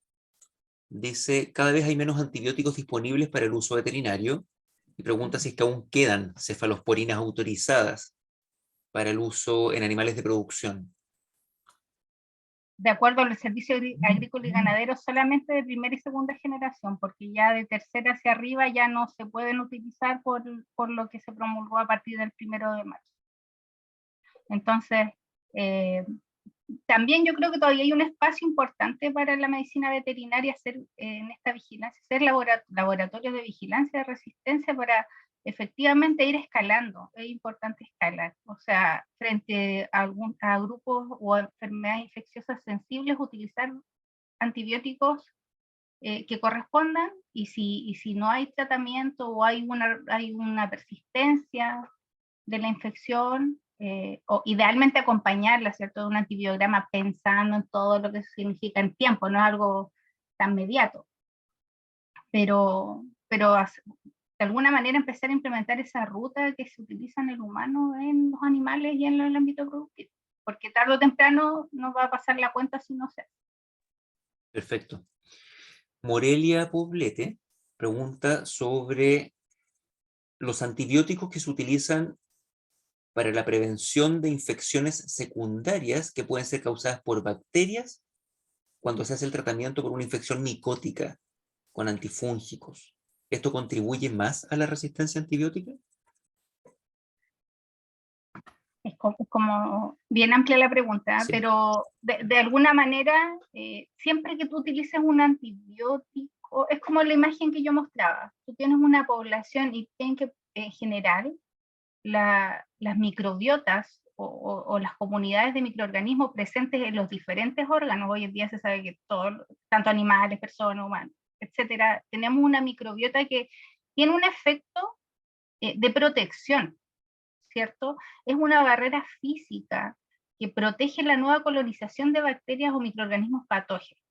A: dice, cada vez hay menos antibióticos disponibles para el uso veterinario, y pregunta si es que aún quedan cefalosporinas autorizadas para el uso en animales de producción.
B: De acuerdo al Servicio Agrícola y Ganadero, solamente de primera y segunda generación, porque ya de tercera hacia arriba ya no se pueden utilizar por lo que se promulgó a partir del 1 de marzo. Entonces, también yo creo que todavía hay un espacio importante para la medicina veterinaria hacer en esta vigilancia, hacer laboratorios de vigilancia de resistencia para efectivamente ir escalando. Es importante escalar, o sea, frente a grupos o enfermedades infecciosas sensibles, utilizar antibióticos que correspondan, y si no hay tratamiento o hay una persistencia de la infección, o idealmente acompañarla, ¿cierto?, de un antibiograma, pensando en todo lo que significa en tiempo, no es algo tan mediato, pero de alguna manera empezar a implementar esa ruta que se utiliza en el humano, en los animales y en el ámbito productivo, porque tarde o temprano nos va a pasar la cuenta si no se hace.
A: Perfecto. Morelia Poblete pregunta sobre los antibióticos que se utilizan para la prevención de infecciones secundarias que pueden ser causadas por bacterias cuando se hace el tratamiento por una infección micótica con antifúngicos. ¿Esto contribuye más a la resistencia antibiótica?
B: Es como bien amplia la pregunta,
A: Sí.
B: pero de alguna manera, siempre que tú utilices un antibiótico, es como la imagen que yo mostraba. Tú tienes una población y tienen que, en general, las microbiotas o las comunidades de microorganismos presentes en los diferentes órganos, hoy en día se sabe que tanto animales, personas, humanos, etcétera, tenemos una microbiota que tiene un efecto de protección, ¿cierto? Es una barrera física que protege la nueva colonización de bacterias o microorganismos patógenos.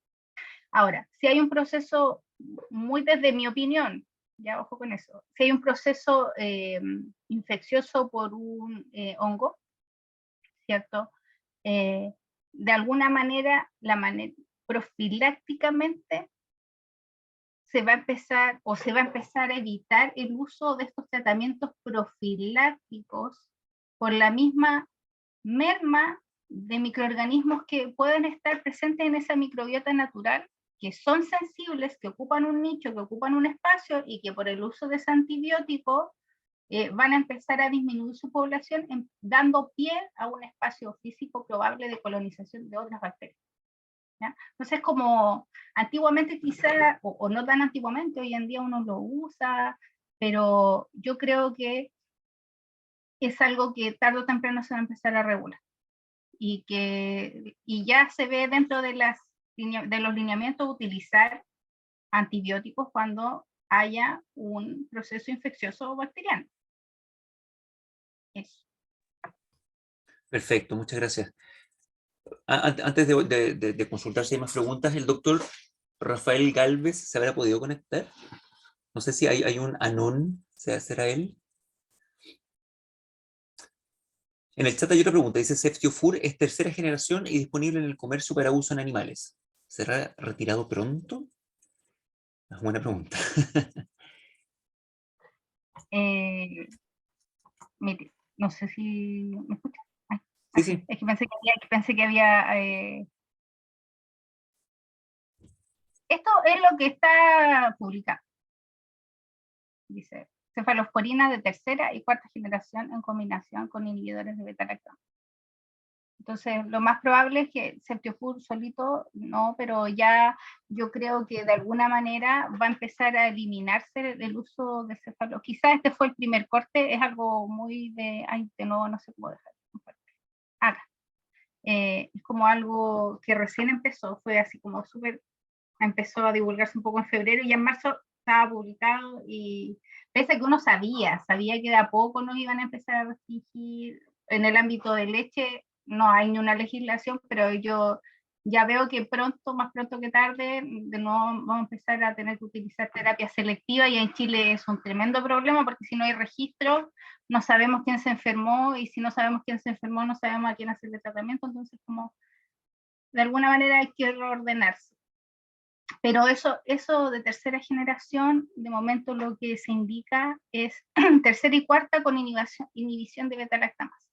B: Ahora, si hay un proceso, muy desde mi opinión, ya ojo con eso, si hay un proceso infeccioso por un hongo, ¿cierto? De alguna manera, profilácticamente se va a empezar a evitar el uso de estos tratamientos profilácticos por la misma merma de microorganismos que pueden estar presentes en esa microbiota natural, que son sensibles, que ocupan un nicho, que ocupan un espacio, y que por el uso de ese antibiótico van a empezar a disminuir su población, dando pie a un espacio físico probable de colonización de otras bacterias. ¿Ya? Entonces, como antiguamente quizá, o no tan antiguamente, hoy en día uno lo usa, pero yo creo que es algo que tarde o temprano se va a empezar a regular. Y ya se ve dentro de los lineamientos utilizar antibióticos cuando haya un proceso infeccioso bacteriano. Eso.
A: Perfecto, muchas gracias. Antes de consultar si hay más preguntas, el doctor Rafael Galvez se habrá podido conectar. No sé si hay un Anón, ¿será él? En el chat hay otra pregunta, dice Ceftiofur es tercera generación y disponible en el comercio para uso en animales. ¿Será retirado pronto? Es buena pregunta.
B: Mire, no sé si me escucha.
A: Sí, sí.
B: Es que pensé que había esto es lo que está publicado. Dice, cefalosporina de tercera y cuarta generación en combinación con inhibidores de beta-lactamo. Entonces, lo más probable es que Ceftiofur solito no, pero ya yo creo que de alguna manera va a empezar a eliminarse el uso de cefalo. Quizás este fue el primer corte, es algo muy de, ay, de nuevo no sé cómo dejar. Acá. Es como algo que recién empezó, fue así como súper, empezó a divulgarse un poco en febrero y ya en marzo estaba publicado, y pese a que uno sabía que de a poco nos iban a empezar a restringir en el ámbito de leche, no hay ni una legislación, pero yo ya veo que pronto, más pronto que tarde, de nuevo vamos a empezar a tener que utilizar terapia selectiva, y en Chile es un tremendo problema porque si no hay registro, no sabemos quién se enfermó, y si no sabemos quién se enfermó, no sabemos a quién hacerle tratamiento, entonces como de alguna manera hay que reordenarse. Pero eso de tercera generación, de momento lo que se indica es tercera y cuarta con inhibición de beta-lactamasa.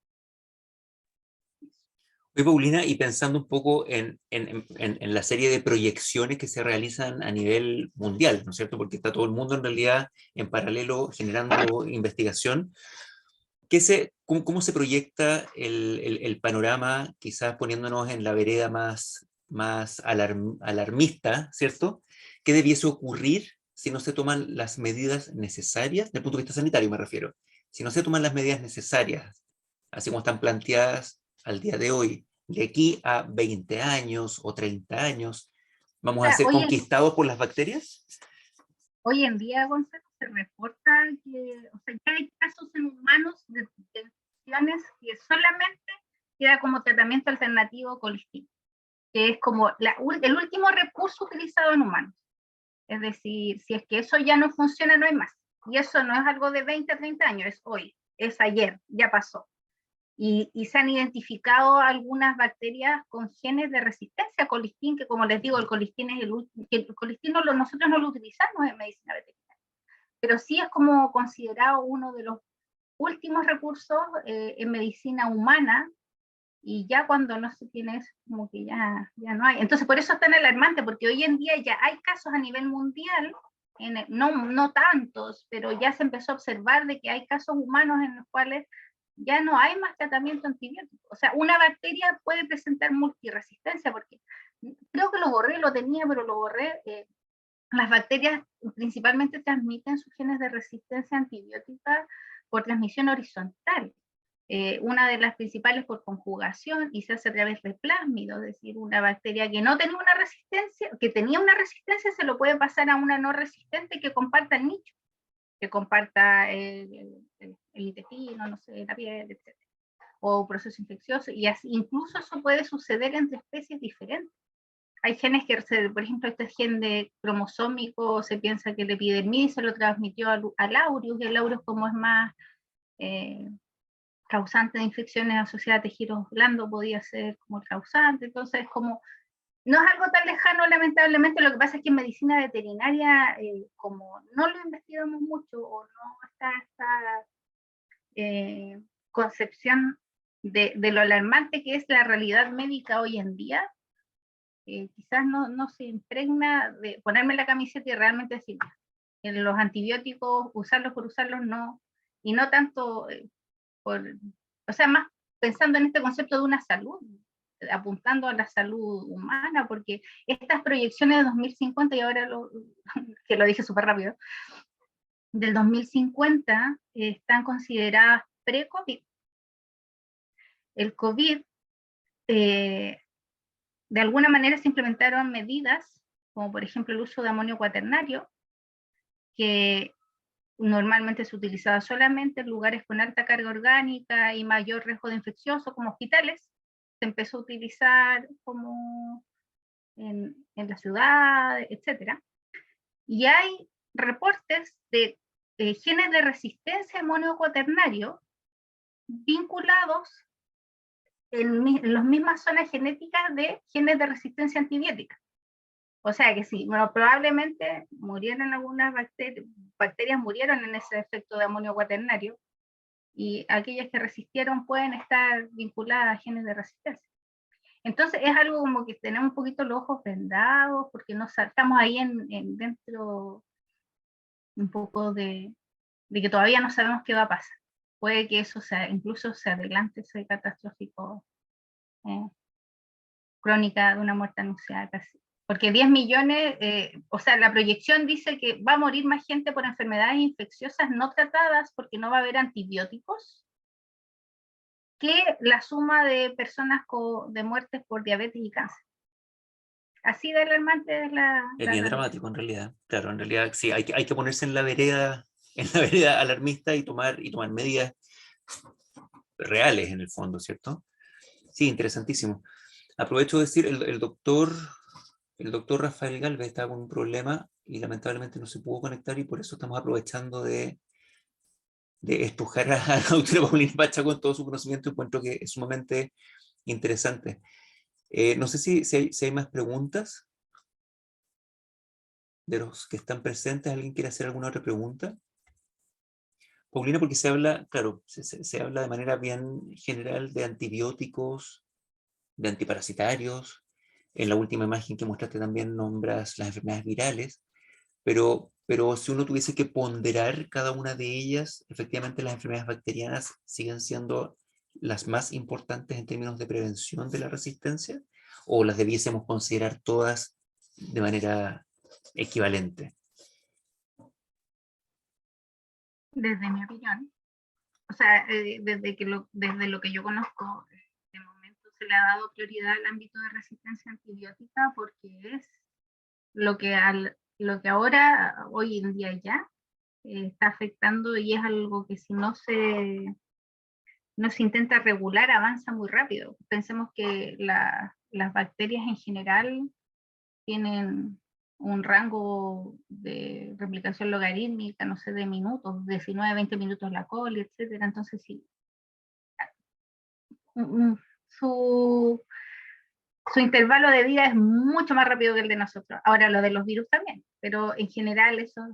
A: Oye, Paulina, y pensando un poco en la serie de proyecciones que se realizan a nivel mundial, ¿no es cierto? Porque está todo el mundo en realidad en paralelo generando investigación. ¿Cómo se proyecta el panorama, quizás poniéndonos en la vereda más alarmista, ¿cierto? ¿Qué debiese ocurrir si no se toman las medidas necesarias, desde el punto de vista sanitario me refiero? Si no se toman las medidas necesarias, así como están planteadas al día de hoy, de aquí a 20 años o 30 años, ¿vamos
B: O
A: a
B: sea,
A: ser conquistados por las bacterias?
B: hoy en día, Gonzalo, se reporta que, o sea, ya hay casos en humanos de infecciones que solamente queda como tratamiento alternativo colistina, que es como el último recurso utilizado en humanos. Es decir, si es que eso ya no funciona, no hay más. Y eso no es algo de 20 a 30 años, es hoy, es ayer, ya pasó. Y se han identificado algunas bacterias con genes de resistencia a colistin, que como les digo, el colistin es el colistin nosotros no lo utilizamos en medicina veterinaria, pero sí es como considerado uno de los últimos recursos en medicina humana, y ya cuando no se tiene eso, como que ya no hay. Entonces, por eso es tan alarmante, porque hoy en día ya hay casos a nivel mundial, no tantos, pero ya se empezó a observar de que hay casos humanos en los cuales ya no hay más tratamiento antibiótico. O sea, una bacteria puede presentar multiresistencia, porque creo que lo borré, lo tenía, pero lo borré. Las bacterias principalmente transmiten sus genes de resistencia antibiótica por transmisión horizontal. Una de las principales por conjugación, y se hace a través de plásmido, es decir, una bacteria que no tenía una resistencia, que tenía una resistencia, se lo puede pasar a una no resistente que comparta el nicho, que comparta el intestino, no sé, la piel, etc. O proceso infeccioso, y así, incluso eso puede suceder entre especies diferentes. Hay genes que, por ejemplo, este gen de cromosómico, se piensa que el epidermidis se lo transmitió al aureus, y el aureus, como es más causante de infecciones asociadas a tejidos blandos, podía ser como el causante. Entonces, como no es algo tan lejano, lamentablemente. Lo que pasa es que en medicina veterinaria, como no lo investigamos mucho, o no está esta concepción de lo alarmante que es la realidad médica hoy en día, quizás no se impregna de ponerme la camiseta y realmente decir, en los antibióticos, usarlos por usarlos, no, y no tanto o sea, más pensando en este concepto de una salud, apuntando a la salud humana, porque estas proyecciones de 2050, y ahora que lo dije súper rápido, del 2050 están consideradas pre-COVID. El COVID, de alguna manera se implementaron medidas, como por ejemplo el uso de amonio cuaternario, que normalmente se utilizaba solamente en lugares con alta carga orgánica y mayor riesgo de infeccioso, como hospitales. Se empezó a utilizar como en la ciudad, etc. Y hay reportes de genes de resistencia a amonio cuaternario vinculados en las mismas zonas genéticas de genes de resistencia antibiótica. O sea que sí, bueno, probablemente murieron algunas bacterias murieron en ese efecto de amonio cuaternario, y aquellas que resistieron pueden estar vinculadas a genes de resistencia. Entonces es algo como que tenemos un poquito los ojos vendados, porque no estamos ahí dentro un poco de que todavía no sabemos qué va a pasar. Puede que eso incluso se adelante ese catastrófico crónica de una muerte anunciada casi. Porque 10 millones, o sea, la proyección dice que va a morir más gente por enfermedades infecciosas no tratadas porque no va a haber antibióticos, que la suma de personas de muertes por diabetes y cáncer. Así de alarmante es
A: Es
B: la
A: bien
B: realidad.
A: dramático en realidad. Claro, en realidad sí, hay que ponerse en la vereda alarmista y tomar medidas reales en el fondo, ¿cierto? Sí, interesantísimo. Aprovecho de decir, el doctor Rafael Galvez estaba con un problema y lamentablemente no se pudo conectar, y por eso estamos aprovechando de estrujar a la doctora Paulina Pacha con todo su conocimiento. Encuentro que es sumamente interesante. No sé si hay más preguntas de los que están presentes. ¿Alguien quiere hacer alguna otra pregunta? Paulina, porque se habla, claro, se habla de manera bien general de antibióticos, de antiparasitarios. En la última imagen que mostraste también nombras las enfermedades virales, pero si uno tuviese que ponderar cada una de ellas, efectivamente las enfermedades bacterianas siguen siendo las más importantes en términos de prevención de la resistencia, o las debiésemos considerar todas de manera equivalente.
B: Desde mi opinión, o sea, desde lo que yo conozco, de momento se le ha dado prioridad al ámbito de resistencia antibiótica porque es lo que ahora, hoy en día ya, está afectando, y es algo que si no se intenta regular, avanza muy rápido. Pensemos que las bacterias en general tienen un rango de replicación logarítmica, no sé, de minutos, 19, 20 minutos la coli, etcétera. Entonces, sí, su, su intervalo de vida es mucho más rápido que el de nosotros. Ahora, lo de los virus también, pero en general esos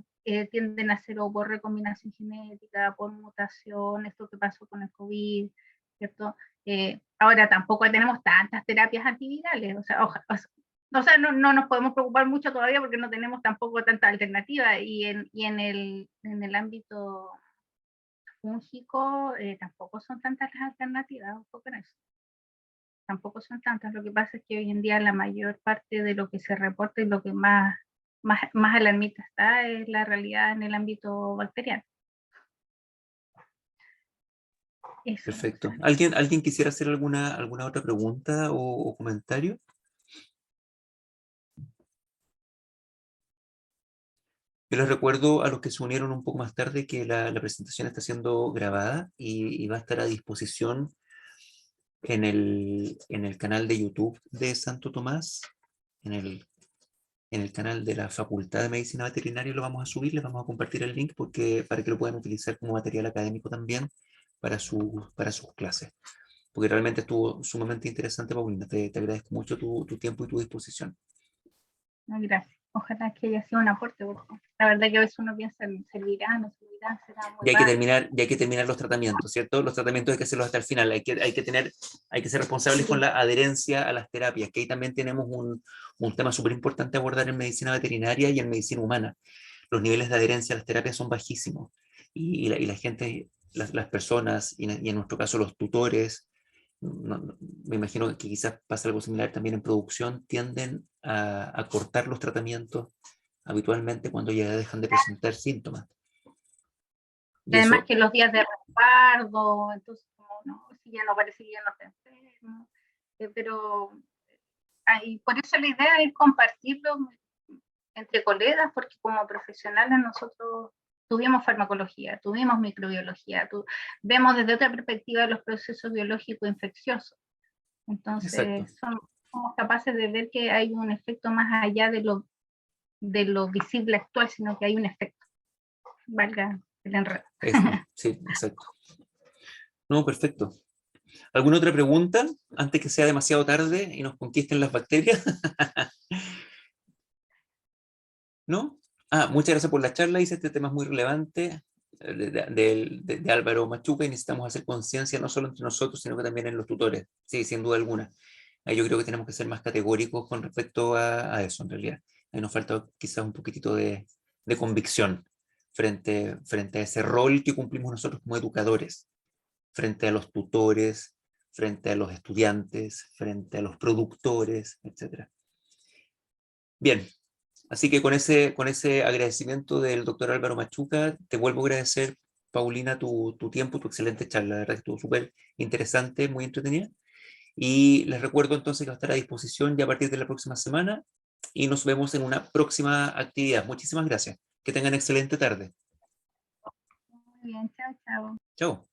B: tienden a ser o por recombinación genética, por mutación, esto que pasó con el COVID, ¿cierto? Ahora tampoco tenemos tantas terapias antivirales, o sea, no nos podemos preocupar mucho todavía porque no tenemos tampoco tanta alternativa, y en el ámbito fúngico tampoco son tantas las alternativas, un poco en eso. Tampoco son tantas. Lo que pasa es que hoy en día la mayor parte de lo que se reporta y lo que más alarmista está es la realidad en el ámbito bacteriano. Eso.
A: Perfecto. ¿Alguien quisiera hacer alguna otra pregunta o comentario? Yo les recuerdo a los que se unieron un poco más tarde que la presentación está siendo grabada y va a estar a disposición en el canal de YouTube de Santo Tomás, en el canal de la Facultad de Medicina Veterinaria. Lo vamos a subir, les vamos a compartir el link para que lo puedan utilizar como material académico también para sus clases. Porque realmente estuvo sumamente interesante, Paulina. Te agradezco mucho tu tiempo y tu disposición.
B: Gracias. Ojalá que haya sido un aporte, porque la verdad que a veces uno piensa, servirá, no servirá, será muy
A: Y
B: básico.
A: hay que terminar los tratamientos, ¿cierto? Los tratamientos hay que hacerlos hasta el final, hay que ser responsables con la adherencia a las terapias, que ahí también tenemos un tema súper importante a abordar en medicina veterinaria y en medicina humana. Los niveles de adherencia a las terapias son bajísimos y la gente, las personas y en nuestro caso los tutores, me imagino que quizás pasa algo similar también en producción, tienden a cortar los tratamientos habitualmente cuando ya dejan de presentar síntomas. Y
B: Además
A: eso,
B: que los días de resguardo, entonces como no, si ya no parece que ya no está enfermo, pero por eso la idea es compartirlo entre colegas, porque como profesionales nosotros tuvimos farmacología, tuvimos microbiología, vemos desde otra perspectiva los procesos biológicos infecciosos.
A: exacto.
B: Entonces somos capaces de ver que hay un efecto más allá de lo visible actual, sino que hay un efecto, valga el enredo.
A: Sí, exacto. No, perfecto. ¿Alguna otra pregunta antes que sea demasiado tarde y nos conquisten las bacterias? ¿No? Muchas gracias por la charla. Dice, este tema es muy relevante de Álvaro Machuca y necesitamos hacer conciencia no solo entre nosotros, sino que también en los tutores. Sí, sin duda alguna. Ahí yo creo que tenemos que ser más categóricos con respecto a eso, en realidad. Ahí nos falta quizás un poquitito de convicción frente a ese rol que cumplimos nosotros como educadores, frente a los tutores, frente a los estudiantes, frente a los productores, etc. Bien, así que con ese agradecimiento del doctor Álvaro Machuca, te vuelvo a agradecer, Paulina, tu tiempo, tu excelente charla. La verdad que estuvo súper interesante, muy entretenida. Y les recuerdo entonces que va a estar a disposición ya a partir de la próxima semana y nos vemos en una próxima actividad. Muchísimas gracias. Que tengan excelente tarde.
B: Muy bien, chao, chao.
A: Chao.